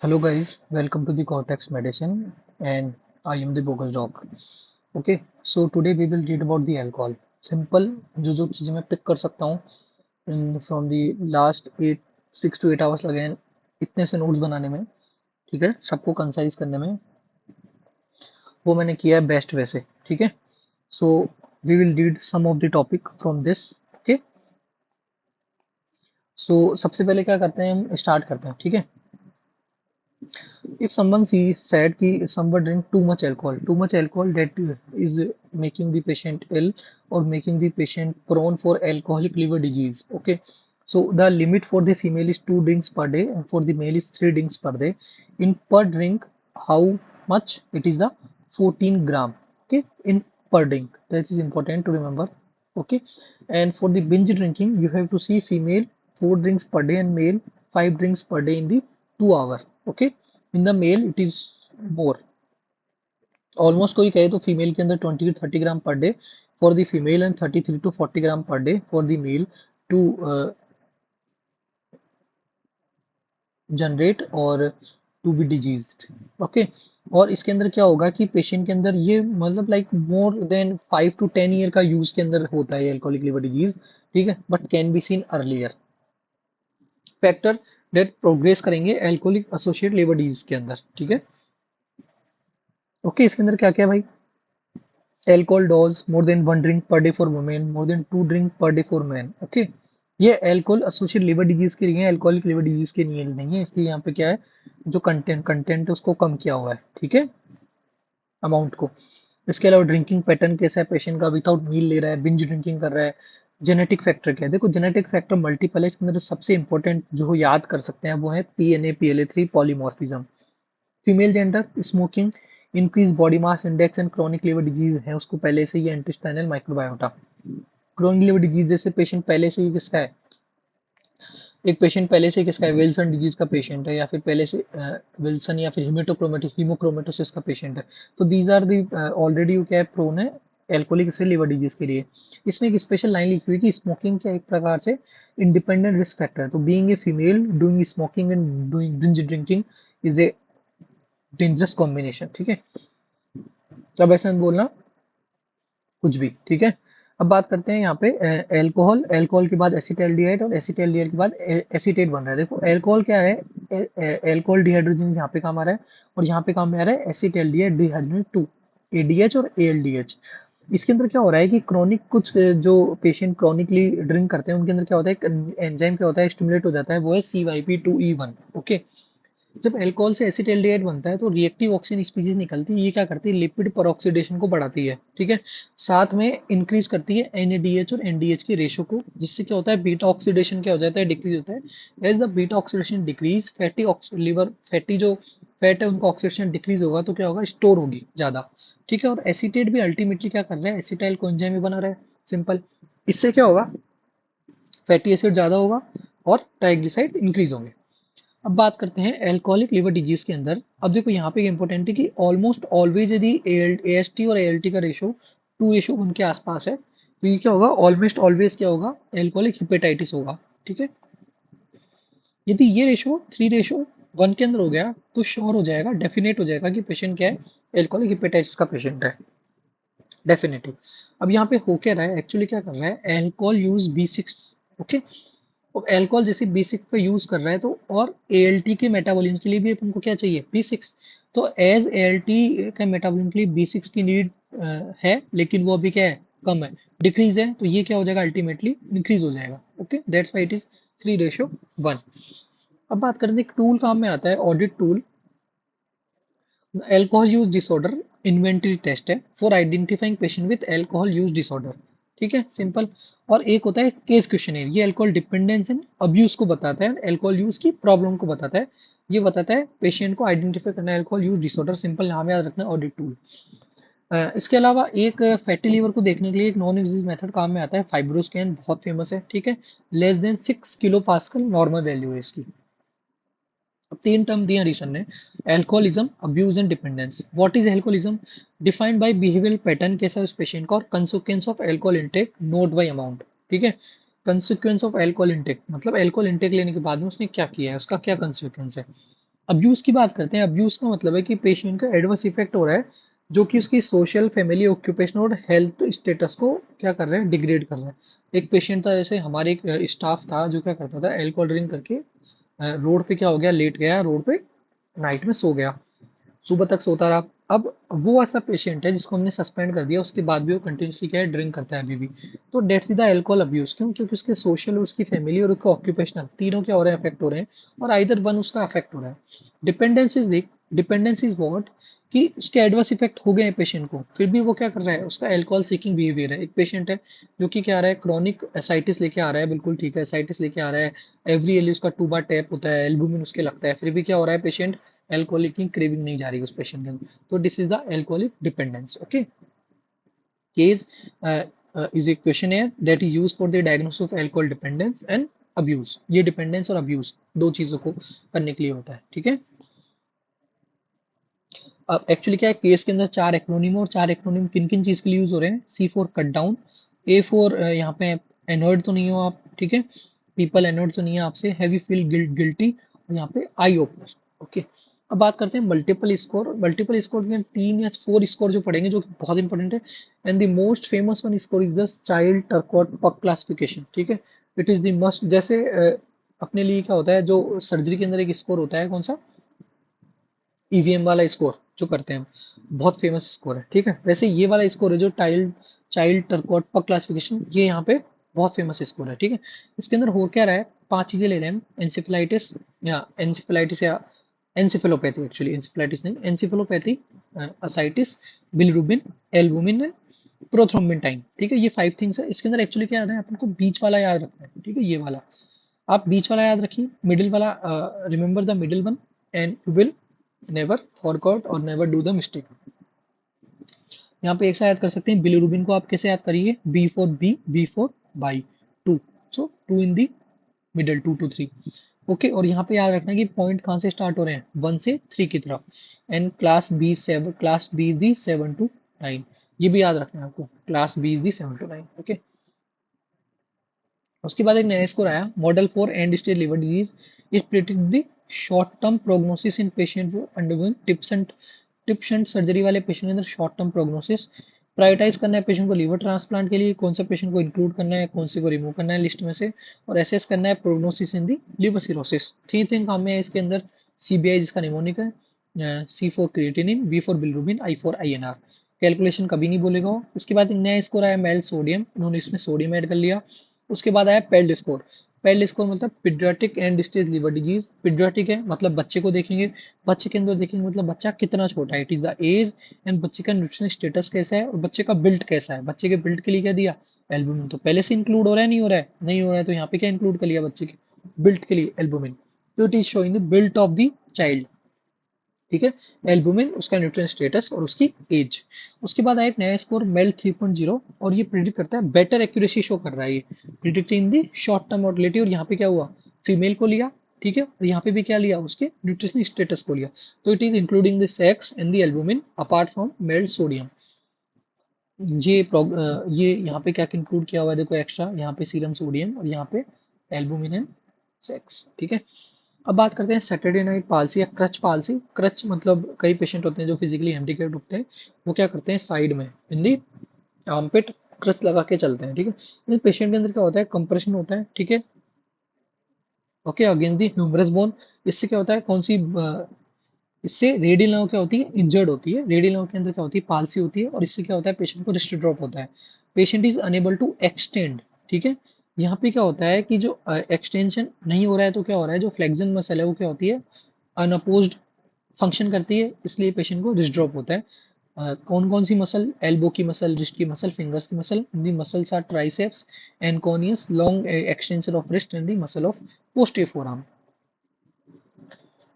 Hello guys, welcome to the Cortex Medicine and I am the Bogus Dog. Okay, so today we will read about the alcohol. Simple जो चीज़ें मैं pick कर सकता हूँ from the last 6 to 8 hours लगे हैं इतने से नोट्स बनाने में, ठीक है, सबको कंसाइज करने में, वो मैंने किया है बेस्ट वैसे, ठीक है. So we will read some of the topic from this. Okay, so सबसे पहले क्या करते हैं, हम स्टार्ट करते हैं, ठीक है. If someone said कि someone drink too much alcohol that is making the patient ill or making the patient prone for alcoholic liver disease. Okay, so the limit for the female is 2 drinks per day and for the male is 3 drinks per day. In per drink, how much? It is the 14 gram. Okay, in per drink. That is important to remember. Okay, and for the binge drinking, you have to see female 4 drinks per day and male 5 drinks per day in the 2 hour. Okay, in the male it is more. Almost कोई कहे तो female के अंदर 20 to 30 gram per day for the female and 33 to 40 gram per day for the male to generate और to be diseased. Okay, और इसके अंदर क्या होगा कि पेशेंट के अंदर ये मतलब like more than 5 to 10 year का यूज के अंदर होता है एल्कोहलिक लिवर डिजीज, ठीक है, but can be seen earlier. Factor that progress करेंगे एल्कोहलिक एसोसिएट लिवर डिजीज के अंदर, ठीक है. ओके, इसके अंदर क्या क्या है भाई? Alcohol dose more than 1 drink per day for women, more than 2 drink per day for men. Okay, ये अल्कोहल एसोसिएट लिवर डिजीज के लिए है, अल्कोहलिक लिवर डिजीज के लिए नहीं है, इसलिए यहाँ पे क्या है, जो कंटेंट है उसको कम किया हुआ है, ठीक है, अमाउंट को. इसके अलावा ड्रिंकिंग पैटर्न कैसा है पेशेंट का, विदाउट मील ले रहा है, बिंज ड्रिंकिंग कर रहा है. जेनेटिक फैक्टर क्या है? देखो, जेनेटिक फैक्टर मल्टीपल है, इसके अंदर सबसे इंपॉर्टेंट जो याद कर सकते हैं वो है PNA PLA3 polymorphism. Female gender, smoking, increase body mass index and chronic liver disease है उसको पहले से ही intestinal microbiota. Chronic liver disease जैसे पेशेंट पहले से ही किसका है, एक पेशेंट पहले से किसका है, विल्सन डिजीज का पेशेंट है, या फिर पहले से विल्सन या फिर हीमोक्रोमेटोसिस का पेशेंट है, तो दीज आर दी ऑलरेडी क्या है, प्रोन है एल्कोहलिक से लिवर डिजीज के लिए. इसमें एक स्पेशल लाइन लिखी हुई है कि स्मोकिंग क्या एक प्रकार से इंडिपेंडेंट रिस्क फैक्टर है, तो being a female doing smoking and doing binge drinking is a dangerous combination, ठीक है. अब ऐसे मत बोलना कुछ भी, ठीक है. अब बात करते हैं यहाँ पे एल्कोहल, एल्कोहल के बाद एसिटाल्डिहाइड और एसिटाल्डिहाइड के बाद एसीटेट बन रहा है. देखो अल्कोहल क्या है, एल्कोहल डिहाइड्रोजन यहाँ पे काम आ रहा है और यहाँ पे काम में आ रहा है एसिटाल्डिहाइड डिहाइड्रोजन 2, ADH और ALDH. इसके अंदर क्या हो रहा है कि क्रोनिक कुछ जो पेशेंट क्रोनिकली ड्रिंक करते हैं उनके अंदर क्या होता है, एंजाइम क्या होता है, स्टिमुलेट हो जाता है, वो है CYP2E1. ओके, जब अल्कोहल से एसिटाल्डिहाइड बनता है तो रिएक्टिव ऑक्सीजन स्पीशीज निकलती है, ये क्या करती है, लिपिड पर ऑक्सीडेशन को बढ़ाती है, ठीक है, साथ में इंक्रीज करती है NADH और NDH के रेशो को, जिससे क्या होता है, बीटा ऑक्सीडेशन क्या हो जाता है, डिक्रीज होता है. As the beta oxidation decrease, fatty liver fatty जो फैट है उनका ऑक्सीडेशन डिक्रीज होगा तो क्या होगा, स्टोर होगी ज्यादा, ठीक है. और एसीटेट भी अल्टीमेटली क्या कर रहा है, एसिटाइल कोएंजाइम में बना रहा है, सिंपल. इससे क्या होगा, फैटी एसिड ज्यादा होगा और ट्राइग्लिसराइड इंक्रीज होंगे. अब बात करते हैं एल्कोहलिक लिवर डिजीज के अंदर. अब देखो यहाँ पे इंपॉर्टेंट है कि ऑलमोस्ट ऑलवेज यदि AST और ALT का रेशो 2:1 के आसपास है तो ये क्या होगा, ऑलमोस्ट ऑलवेज क्या होगा, एल्कोहलिक हिपेटाइटिस होगा, ठीक है. यदि ये रेशो 3:1 के अंदर हो गया तो श्योर हो जाएगा, डेफिनेट हो जाएगा कि पेशेंट क्या है, एल्कोहलिक हिपेटाइटिस का पेशेंट है, डेफिनेटली. अब यहाँ पे हो क्या रहा है, एक्चुअली क्या कर रहा है, अल्कोहल यूज B6. ओके, अब अल्कोहल जैसे B6 का यूज कर रहा है तो और ALT के मेटाबॉलिज्म के लिए भी अपन को क्या चाहिए, B6. तो एज ALT के मेटाबॉलिज्म के लिए B6 की नीड है, लेकिन वो अभी क्या है, कम है, डिक्रीज है, तो ये क्या हो जाएगा, अल्टीमेटली इंक्रीज हो जाएगा. Okay, that's why it is 3:1. अब बात करते हैं, एक टूल काम में आता है, audit tool. Alcohol use disorder inventory test है for identifying patient with alcohol use disorder, ठीक है, सिंपल. और एक होता है केस क्वेश्चनर, ये अल्कोहल डिपेंडेंस एंड अब्यूज को बताता है, अल्कोहल यूज की प्रॉब्लम को बताता है, ये बताता है पेशेंट को आइडेंटिफाई करना है अल्कोहल यूज डिसऑर्डर, सिंपल, नाम याद रखना, ऑडिट टूल. इसके अलावा एक फैटी लीवर को देखने के लिए एक नॉन इन्वेजिव मेथड काम में आता है, फाइब्रोस्कैन, बहुत फेमस है, ठीक है. Less than 6 kPa normal value है इसकी. अब 3 टर्म दिया रीसन ने, alcoholism, abuse and dependence. What is alcoholism? Defined by behavioural pattern कैसा है उस पेशेंट का, और consequence of alcohol intake note bye amount, ठीक है. कंसिक्वेंस ऑफ एल्कोहल इंटेक मतलब एल्कोहल इंटेक लेने के बाद में उसने क्या किया है, उसका क्या कंसिक्वेंस है. अब्यूज की बात करते हैं। अब्यूज का मतलब है कि पेशेंट का एडवर्स इफेक्ट हो रहा है जो कि उसकी सोशल, फैमिली, ऑक्यूपेशनल और हेल्थ स्टेटस को क्या कर रहे हैं, डिग्रेड कर रहे हैं। एक पेशेंट था, जैसे हमारे एक स्टाफ था जो क्या करता था, एल्कोहल ड्रिंक करके रोड पे क्या हो गया, लेट गया रोड पे, नाइट में सो गया, सुबह तक सोता रहा। अब वो ऐसा पेशेंट है जिसको हमने सस्पेंड कर दिया, उसके बाद भी वो कंटिन्यूसली क्या है, ड्रिंक करता है अभी भी। तो डेट्स द अल्कोहल अब्यूज। क्यों? क्योंकि उसके सोशल, उसकी फैमिली और उसका ऑक्यूपेशनल, तीनों क्या हो रहे हैं, अफेक्ट हो रहे हैं, और आइदर वन उसका अफेक्ट हो रहा है। डिपेंडेंस इज देख, डिपेंडेंस इज वॉट, कि उसके एडवर्स इफेक्ट हो गए हैं पेशेंट को, फिर भी वो क्या कर रहा है, उसका अल्कोहल सीकिंग बिहेवियर है। एक पेशेंट है जो कि क्या आ रहा है, क्रॉनिक एसाइटिस लेके आ रहा है, बिल्कुल ठीक है, एसाइटिस लेके आ रहा है, एवरी एली उसका 2 बार टैप होता है, एल्बुमिन उसके लगता है, फिर भी क्या हो रहा है, पेशेंट अल्कोहलिक की क्रेविंग नहीं जा रही उस पेशेंट के अंदर। तो this is the alcoholic dependence. Okay, case is a question that is use for the diagnosis of alcohol dependence and abuse. ये डिपेंडेंस और अब्यूज दो चीजों को करने के लिए होता है, ठीक है। अब एक्चुअली क्या है, केस के अंदर 4 एक्रोनिम, और 4 एक्रोनिम किन किन चीज के लिए यूज हो रहे हैं। C4 कट डाउन, A4 यहाँ पे एनर्ड तो नहीं हो आप, ठीक है, पीपल एनर्ड तो नहीं है आपसे, हैवी फील गिल्टी, और यहाँ पे आई ओपनर। ओके, अब बात करते हैं मल्टीपल स्कोर। मल्टीपल स्कोर में 3 या 4 स्कोर जो पढ़ेंगे, जो कि बहुत इंपॉर्टेंट है। And the most famous one score is the Child Turcotte Pugh classification, ठीक है। इट इज द मस्ट, जैसे अपने लिए क्या होता है, जो सर्जरी के अंदर एक स्कोर होता है, कौन सा, ईवीएम वाला स्कोर जो करते हैं हम, बहुत फेमस स्कोर है, ठीक है। वैसे ये वाला स्कोर है जो child child Turcotte Pugh classification, ये यहाँ पे बहुत फेमस स्कोर है, ठीक है। इसके अंदर हो क्या रहा है, 5 चीजें ले रहे हैं हम, एंसेफेलाइटिस या एनसेफेलोपैथी, एक्चुअली एंसेफेलाइटिस नहीं, encephalopathy, ascites, bilirubin, albumin, prothrombin time, ठीक है। ये 5 थिंग्स है। इसके अंदर एक्चुअली क्या याद है, अपन को बीच वाला याद रखना है, ठीक है, ये वाला। आप बीच वाला याद रखिए, मिडिल वाला, remember the middle one, and you will never forgot और नेवर डू द मिस्टेक। यहाँ पे एक सा याद कर सकते हैं, बिलिरुबिन को आप कैसे याद करिए, B for by, two, so two in the middle, 2 to 3। Okay, और यहाँ पे याद रखना है कि पॉइंट कहाँ से स्टार्ट हो रहे हैं, 1 से 3 की तरफ। And class B is the 7 to 9, ये भी याद रखना है आपको, class B is the 7 to 9। Okay, उसके बाद एक नया स्कोर आया, model for end stage liver disease, it predict the short term prognosis in patient वो अंडरगोइंग टिप्स एंड सर्जरी वाले पेशेंट के अंदर शॉर्ट टर्म प्रोग्नोसिस। प्रायोरिटाइज करना है पेशेंट को लिवर ट्रांसप्लांट के लिए, कौन सा पेशेंट को इंक्लूड करना है, कौन से को रिमूव करना है लिस्ट में से, और एसेस करना है प्रोग्नोसिस इन दी लिवर सिरोसिस। 3 थिंग काम में है इसके अंदर, CBI जिसका निमोनिक है, C for creatinine, B for bilirubin, I for INR। Calculation कभी नहीं बोलेगा वो। इसके बाद एक नया स्कोर आया, मेल सोडियम, उन्होंने इसमें सोडियम ऐड कर लिया। उसके बाद आया पेल्ड स्कोर। पेल्ड स्कोर मतलब paediatric and stage liver disease. Paediatric है मतलब बच्चे को देखेंगे, बच्चे के अंदर देखेंगे मतलब बच्चा कितना छोटा है, it is the age, and बच्चे का न्यूट्रिशन स्टेटस कैसा है, और बच्चे का बिल्ड कैसा है। बच्चे के बिल्ड के लिए क्या दिया, एल्बुमिन। तो पहले से इंक्लूड हो रहा है, नहीं हो रहा है, नहीं हो रहा है, तो यहाँ पे क्या इंक्लूड कर लिया, बच्चे के बिल्ड के लिए एल्बुमिन। तो it is showing the build of the child, ठीक है, एल्बुमिन, उसका न्यूट्रिएंट स्टेटस और उसकी एज। उसके बाद आया एक नया स्कोर, मेल 3.0, और ये प्रिडिक्ट करता है, बेटर एक्यूरेसी शो कर रहा है ये, predicting the short term mortality. और यहाँ पे क्या हुआ, फीमेल को लिया, ठीक है, और यहाँ पे भी क्या लिया, उसके न्यूट्रिशन स्टेटस को लिया। तो it is including the sex and the albumin apart from male sodium. ये यहाँ पे क्या इंक्लूड किया हुआ है, देखो एक्स्ट्रा, यहाँ पे सीरम सोडियम, और यहाँ पे एल्बुमिन एंड सेक्स, ठीक है। अब बात करते हैं सैटरडे नाइट पालसी या क्रच पालसी। क्रच मतलब कई पेशेंट होते हैं जो फिजिकली हैंडीकैप्ड होते हैं, वो क्या करते हैं, साइड में इन दी आर्मपिट क्रच लगा के चलते हैं, ठीक है। इन पेशेंट के अंदर क्या होता है, कंप्रेशन होता है, ठीक है, okay, against the humerus bone. इससे क्या होता है, इससे रेडियल नर्व क्या होती है, इंजर्ड होती है। रेडियल नर्व के अंदर क्या होती है, पालसी होती है, और इससे क्या होता है, पेशेंट को रिस्ट ड्रॉप होता है, patient is unable to extend, ठीक है। यहाँ पे क्या होता है कि जो एक्सटेंशन नहीं हो रहा है, तो क्या हो रहा है, जो फ्लेक्जन मसल है वो क्या होती है, अनअपोज्ड फंक्शन करती है, इसलिए पेशेंट को रिस्ट ड्रॉप होता है। कौन कौन सी मसल, एल्बो की मसल, रिस्ट की मसल, फिंगर्स की muscle, the muscles are triceps, anconeus, long extension of wrist, and the muscle of posterior forearm.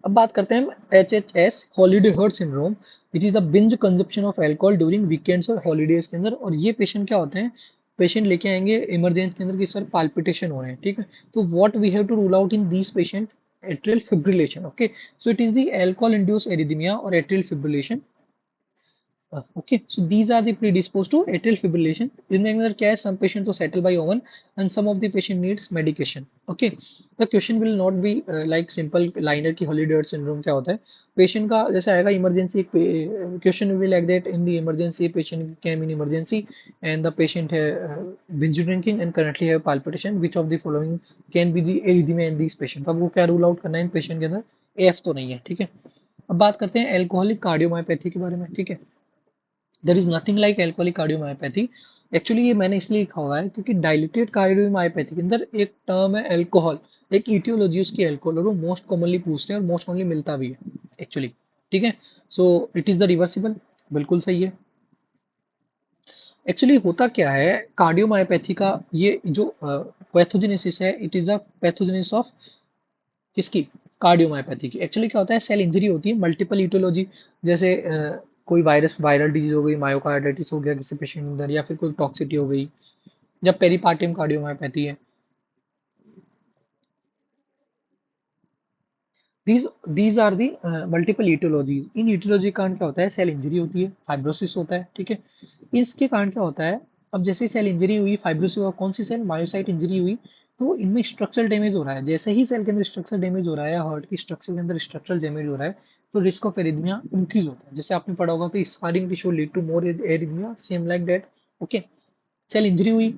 अब बात करते हैं HHS, holiday heart syndrome. It is the binge consumption of alcohol during weekends और holidays के अंदर। और ये पेशेंट क्या होते हैं, पेशेंट लेके आएंगे इमरजेंसी के अंदर कि सर पाल्पिटेशन हो रहे हैं, ठीक है। तो what we have to rule out in these patient, atrial fibrillation, okay. So it is the alcohol induced arrhythmia और atrial fibrillation. Okay, so these are the predisposed to atrial fibrillation. इनके अंदर क्या है, some patient तो settle by oven and some of the patient needs medication. Okay, the question will not be like simple liner की Holiday syndrome क्या होता है. Patient का जैसे आएगा emergency, question will be like that. In the emergency, patient came in emergency and the patient है binge drinking and currently have palpitation. Which of the following can be the arrhythmia in this patient? अब वो क्या rule out करना है इन patient के अंदर, AF तो नहीं है. ठीक है, अब बात करते हैं एल्कोहलिक कार्डियोमायोपैथी के बारे में. ठीक है, there is nothing like alcoholic cardiomyopathy. Actually ये मैंने इसलिए लिखा हुआ है क्योंकि डायलिटेड कार्डियोमायोपैथी के अंदर एक टर्म है एल्कोहल, एक इटियोलॉजी उसकी एल्कोहल, और वो मोस्ट कॉमनली पूछते हैं और मोस्ट कॉमनली मिलता भी है एक्चुअली. ठीक है, सो इट इज द रिवर्सिबल, बिल्कुल सही है. एक्चुअली होता क्या है कार्डियोमायोपैथी का, ये जो पैथोजेनेसिस है, it is a pathogenesis of किसकी, कार्डियोमायोपैथी की. एक्चुअली क्या होता है, सेल इंजरी होती है, मल्टीपल ईटियोलॉजी, जैसे कोई वायरल डिजीज हो गई, मायोकार्डाइटिस हो गया किसी पेशेंट के अंदर, या फिर कोई टॉक्सिटी हो गई, या पेरिपार्टियम कार्डियोमायोपैथी है. These are the multiple etiologies. इन ईटियोलॉजी का कारण क्या होता है, सेल इंजरी होती है, फाइब्रोसिस होता है. ठीक है, इसके कारण क्या होता है, अब जैसे सेल इंजरी हुई, फाइब्रोसिस हुआ, कौन सी सेल, मायोसाइट इंजरी हुई, तो इनमें स्ट्रक्चरल डैमेज हो रहा है. जैसे ही सेल के अंदर स्ट्रक्चरल डैमेज हो रहा है, हार्ट की स्ट्रक्चर के अंदर स्ट्रक्चरल डैमेज हो रहा है, तो रिस्क ऑफ एरिथमिया इंक्रीज होता है. जैसे आपने पढ़ा होगा तो sparing tissue lead to more arrhythmia, same like that. Okay, cell injury हुई,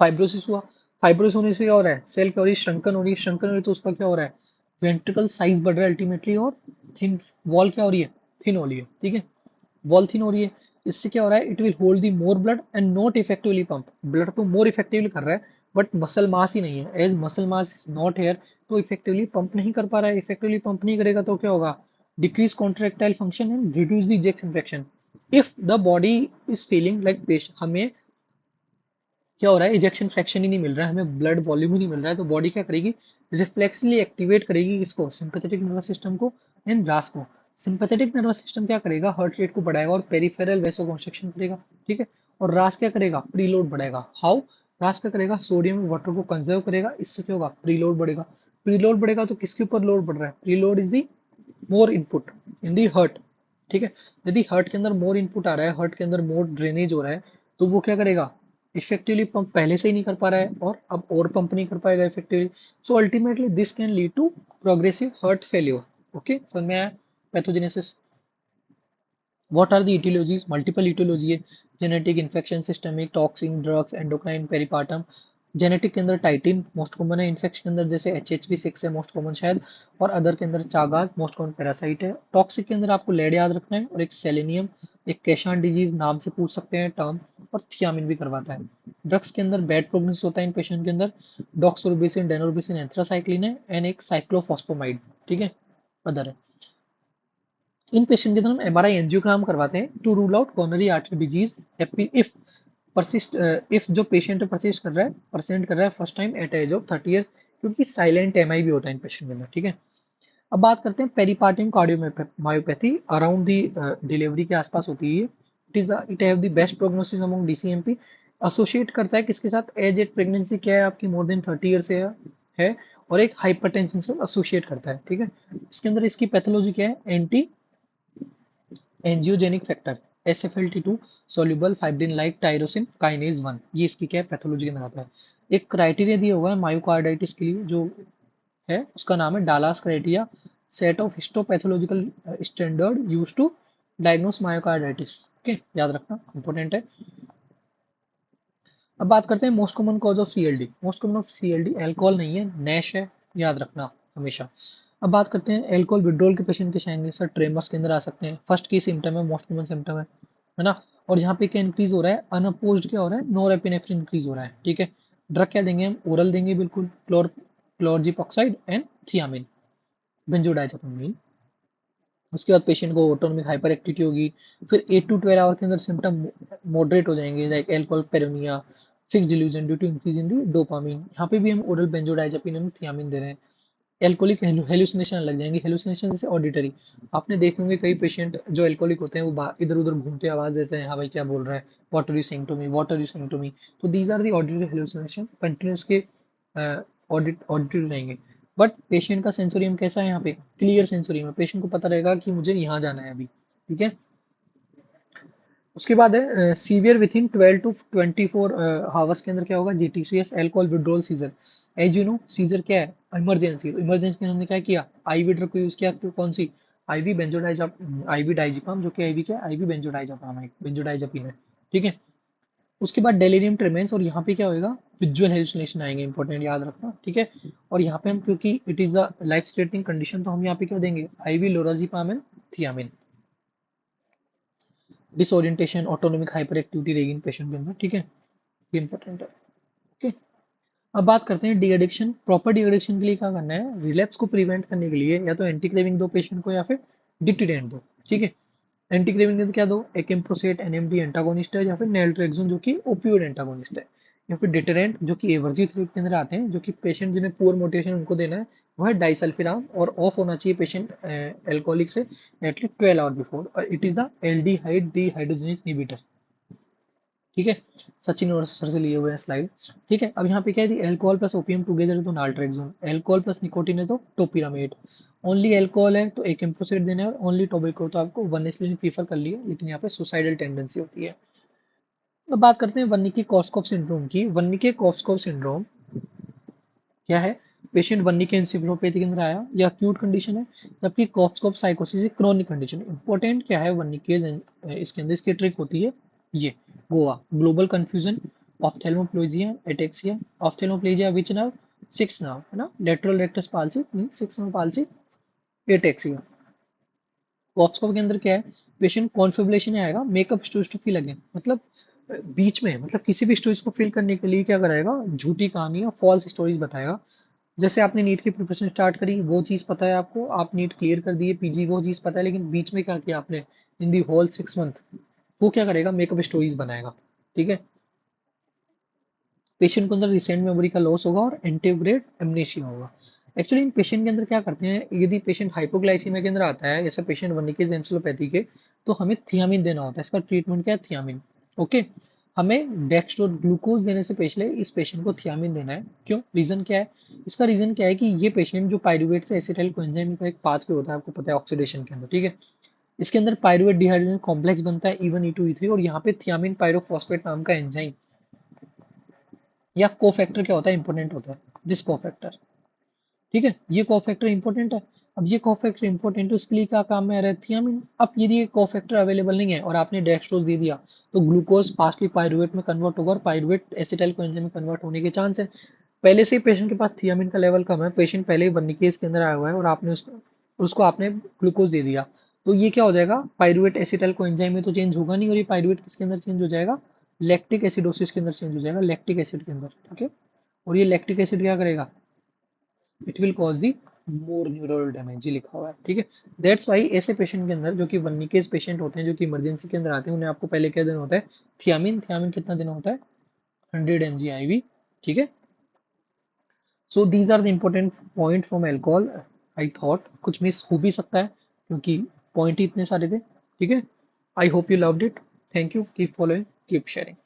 फाइब्रोसिस हुआ, फाइब्रोसिस होने से क्या हो रहा है, सेल क्या हो रही है, श्रंकन हो रही है, श्रंकन हो रही है तो उसका क्या हो रहा है, वेंट्रिकल साइज बढ़ रहा है अल्टीमेटली, और थिन वॉल क्या हो रही है, थिन हो रही है. ठीक है, वॉल थिन हो रही है, इससे क्या हो रहा है, it will hold the more blood and not effectively pump. Blood तो मोर इफेक्टिवली कर रहा है बट मसल मास ही नहीं है, as muscle mass is not here, तो इफेक्टिवली पंप नहीं कर पा रहा है. इफेक्टिवली पंप नहीं करेगा तो क्या होगा, decrease contractile function and reduce the ejection fraction. If the body is feeling like patient, हमें क्या हो रहा है, इजेक्शन फ्रैक्शन ही नहीं मिल रहा है, हमें ब्लड वॉल्यूम ही नहीं मिल रहा है, तो बॉडी क्या करेगी, रिफ्लेक्सली एक्टिवेट करेगी इसको, सिंपैथेटिक नर्वस सिस्टम को एंड रास को. सिंपैथेटिक नर्वस सिस्टम क्या करेगा, हार्ट रेट को बढ़ाएगा और पेरिफेरल वैसोकंस्ट्रिक्शन करेगा. ठीक है, और रास क्या करेगा, प्रीलोड बढ़ाएगा. हाउ, रास क्या करेगा, सोडियम वाटर को कंजर्व करेगा, इससे क्या होगा, प्रीलोड बढ़ेगा. प्रीलोड बढ़ेगा तो किसके ऊपर लोड बढ़ रहा है, preload is the more input in the heart. ठीक है, यदि हर्ट के अंदर मोर इनपुट आ रहा है, हर्ट के अंदर मोर ड्रेनेज हो रहा है, तो वो क्या करेगा, इफेक्टिवली पंप पहले से ही नहीं कर पा रहा है और अब और पंप नहीं कर पाएगा effectively. So ultimately this can lead to progressive heart failure. Okay, समझ में आया, pathogenesis. What are the etiologies, multiple etiology है, genetic, infection, systemic, toxin, drugs, endocrine, peripartum. Genetic के अंदर टाइटिन मोस्ट कॉमन है, इन्फेक्शन के अंदर जैसे HHV6 है मोस्ट कॉमन शायद, और अदर के अंदर चागास मोस्ट कॉमन पैरासाइट है. टॉक्सिक के अंदर आपको लेड याद रखना है, और एक सेलेनियम, एक कैशान डिजीज नाम से पूछ सकते हैं टर्म, और थियामिन भी करवाता है. ड्रग्स के अंदर बैड प्रोग्नोसिस होता है इन पेशेंट के अंदर, डॉक्सोरुबिसिन, डेनोरुबिसिन, एंथ्रासाइक्लिन है, एंड एक साइक्लोफॉस्फोमाइड. ठीक है, अदर है. इन पेशेंट के अंदर हम एमआरआई एंजियोग्राम करवाते हैं to rule out coronary artery disease if persist, if जो पेशेंट परसिस्ट कर रहा है, परसेंट कर रहा है first time at age of 30 years, क्योंकि साइलेंट एमआई भी होता है इन पेशेंट के अंदर. ठीक है, अब बात करते हैं peripartum cardiomyopathy, around the delivery के आसपास होती है. It have the best prognosis among DCMP. Associate करता है किसके साथ, एज एट प्रेगनेंसी क्या है आपकी, मोर देन 30 ईयर से है, और एक हाइपरटेंशन से एसोसिएट करता है. ठीक है, इसके अंदर इसकी पैथोलॉजी क्या है, anti angiogenic factor, SFLT2 soluble fibrin like tyrosine kinase 1, ये इसकी क्या है, पैथोलॉजी के अंदर आता है. एक क्राइटेरिया दिया हुआ है मायोकार्डाइटिस के लिए जो है, उसका नाम है Dallas criteria, set of histopathological standard use to diagnose myocarditis. Okay, याद रखना इंपॉर्टेंट है. अब बात करते हैं most common cause of CLD. Most common of CLD alcohol नहीं है, नैश है, याद रखना हमेशा. अब बात करते हैं एल्कोहल विड्रॉल के पेशेंट के आएंगे सर, ट्रेमर्स के अंदर आ सकते हैं. फर्स्ट की सिम्टम है, मोस्ट कॉमन सिम्टम है ना. और यहाँ पे क्या इंक्रीज हो रहा है, अनअपोज्ड क्या हो रहा है, नोरेपिनेफ्रिन इंक्रीज हो रहा है. ठीक है, ड्रग क्या देंगे हम, ओरल देंगे बिल्कुल, क्लोरजिपोक्साइड एंड थियामिन, बेंजोडाइजेपिन. उसके बाद पेशेंट को ऑटोनोमिक हाइपर एक्टिविटी होगी. फिर 8 to 12 आवर के अंदर सिम्टम मॉडरेट हो जाएंगे, like alcohol paranoia, fix delusion due to increase in the dopamine. यहाँ पे भी हम ओरल बेंजोडाइजेपिन हम थियामिन दे रहे हैं. एल्कोहलिक हेलुसिनेशन लग जाएंगे, हेलुसिनेशन जैसे ऑडिटरी, आपने देखे होंगे कई पेशेंट जो एल्कोहलिक होते हैं वो इधर उधर घूमते आवाज देते हैं, हाँ भाई क्या बोल रहा है, what are you saying to me, what are you saying to me. तो these are the auditory hallucination, continuous के ऑडिटरी रहेंगे. बट पेशेंट का सेंसोरियम कैसा है, यहाँ पे क्लियर सेंसोरियम है, पेशेंट को पता रहेगा कि मुझे यहाँ जाना है अभी. ठीक है, उसके बाद है severe within 12 to 24 hours के अंदर क्या होगा, GTCS alcohol withdrawal seizure. As you know seizure क्या है, इमरजेंसी। इमरजेंसी के हमने क्या किया, आईवी ड्रग को यूज किया, तो कौन सी, आईवी बेंजोडाइजाप आईवी डाइजिपाम, जो कि आईवी क्या है, आईवी बेंजोडाइजापाम है, बेंजोडाइजापिन है। ठीक है। उसके बाद डेलिरियम ट्रेमेंस, और यहाँ पे क्या होएगा, विजुअल हेलुसिनेशन आएंगे, इंपॉर्टेंट याद रखना। ठीक है। और यहाँ पे हम, क्योंकि it is a life threatening condition, तो हम यहाँ पे क्या देंगे, IV lorazepam and thiamine. Disorientation, autonomic hyperactivity रहेगी इन पेशेंट के अंदर। ठीक है, ये इंपॉर्टेंट है। ओके। अब बात करते हैं de addiction. Proper de addiction के लिए क्या करना है, रिलैप्स को प्रिवेंट करने के लिए या तो एंटी क्रेविंग दो पेशेंट को, या फिर डिटिडेंट दो। ठीक है। एंटी क्रेविंग के क्या दो, एकेम्प्रोसेट एनएमडी एंटागोनिस्ट है, या फिर नेल्ट्रेक्सोन जो कि ओपियोइड एंटागोनिस्ट है, या फिर डिटरेंट जो कि एवर्जी थेरेपी के अंदर आते हैं, जो कि पेशेंट जिन्हें पुअर मोटिवेशन उनको देना है, वह है डाइसल्फिराम, और ऑफ होना चाहिए पेशेंट एल्कोहलिक से एटलीस्ट 12 आवर बिफोर, और it is the aldehyde dehydrogenase inhibitor. ठीक है। सचिन और सर से लिए हुए हैं स्लाइड। ठीक है। अब यहाँ पे क्या है, एल्कोहल प्लस ओपीएम टुगेदर है तो नाल्ट्रेक्सोन, एल्कोहल प्लस निकोटिन है तो टोपिरामेट, ओनली एल्कोहल है तो एक एम्प्रोसेट देना है, और ओनली टोबैको तो आपको वन एसिलिन प्रीफर कर लिए, लेकिन यहाँ पे सुसाइडल टेंडेंसी होती है। अब बात करते हैं वर्निकी कॉर्सकॉफ सिंड्रोम की। वर्निके कॉर्सकॉफ सिंड्रोम क्या है, पेशेंट वर्निके एंसेफेलोपैथी के अंदर आया, यह अक्यूट कंडीशन है, जबकि कॉर्सकॉफ साइकोसिस एक क्रोनिक कंडीशन है। इंपॉर्टेंट क्या है वर्निकेज, इसके अंदर इसकी ट्रिक होती है ये, Goa global confusion, ophthalmoplegia, ataxia, ophthalmoplegia which nerve, six nerve है ना, lateral rectus palsy means six nerve palsy, ataxia. Korsakoff के अंदर क्या है, पेशेंट कॉन्फिब्रेशन आएगा, make up stories to fill again, मतलब बीच में, मतलब किसी भी स्टोरीज को फिल करने के लिए क्या कराएगा, झूठी कहानी या फॉल्स स्टोरीज बताएगा। जैसे आपने नीट की प्रिपरेशन स्टार्ट करी, वो चीज़ पता है आपको, आप नीट क्लियर कर दिए, पीजी वो चीज़ पता है, लेकिन बीच में क्या किया आपने, इन दी होल 6 मंथ, वो क्या करेगा, मेकअप स्टोरीज बनाएगा। ठीक है। पेशेंट के अंदर रिसेंट मेमोरी का लॉस होगा और एंटीग्रेड एमनेशिया होगा। एक्चुअली इन पेशेंट के अंदर क्या करते हैं, यदि पेशेंट हाइपोग्लाइसीमिया के अंदर आता है, जैसे पेशेंट वर्निकेज एंसेफेलोपैथी के, तो हमें थियामिन देना होता है। इसका ट्रीटमेंट क्या है, थियामिन। ओके। हमें डेक्स्ट्रो ग्लूकोज देने से पहले इस पेशेंट को थियामिन देना है। क्यों, रीजन क्या है, इसका रीजन क्या है कि ये पेशेंट जो पायरुवेट से एसिटाइल कोएंजाइम का एक पाथवे होता है, आपको पता है ऑक्सीडेशन के अंदर। ठीक है। इसके अंदर पायरुवेट डिहाइड्रोजन कॉम्प्लेक्स बनता है E1 E2 E3, और यहाँ पे थियामिन पायरोफॉस्फेट नाम का एंजाइम या कोफैक्टर क्या होता है, इंपोर्टेंट होता है, दिस कोफैक्टर। ठीक है, ये कोफैक्टर इंपॉर्टेंट है। अब ये कोफैक्टर इंपॉर्टेंट है, उसके लिए क्या काम में आ रहा है, थियामिन। अब यदि ये कोफैक्टर अवेलेबल नहीं है और आपने डेक्सट्रोज दे दिया, तो ग्लूकोज फास्टली पायरुवेट में कन्वर्ट होगा, और पायरुवेट एसिटाइल कोएंजाइम में कन्वर्ट होने के चांस है। पहले से ही पेशेंट के पास थियामिन का लेवल कम है, पेशेंट पहले ही वर्निकेज के अंदर आया हुआ है, और आपने उसको आपने ग्लूकोज दे दिया, तो ये क्या हो जाएगा, पायरुवेट एसिटाइल कोएंजाइम में तो चेंज होगा नहीं, और ये पायरुवेट किसके अंदर चेंज हो जाएगा, लैक्टिक एसिडोसिस के अंदर चेंज हो जाएगा, लैक्टिक एसिड के अंदर। ठीक है। और ये लैक्टिक एसिड क्या करेगा, it will cause the more neural damage, ये लिखा हुआ है। ठीक है। दैट्स वाई ऐसे पेशेंट के अंदर, जो कि वर्निकेज पेशेंट होते हैं, जो कि इमरजेंसी के अंदर आते हैं, उन्हें आपको पहले क्या देना होता है, थियामिन। थियामिन कितना देना होता है, 100 mg IV। ठीक है। So these are the important point from alcohol. I thought कुछ मिस हो भी सकता है, क्योंकि पॉइंट ही इतने सारे थे। ठीक है। I hope you loved it. Thank you, keep following, keep sharing.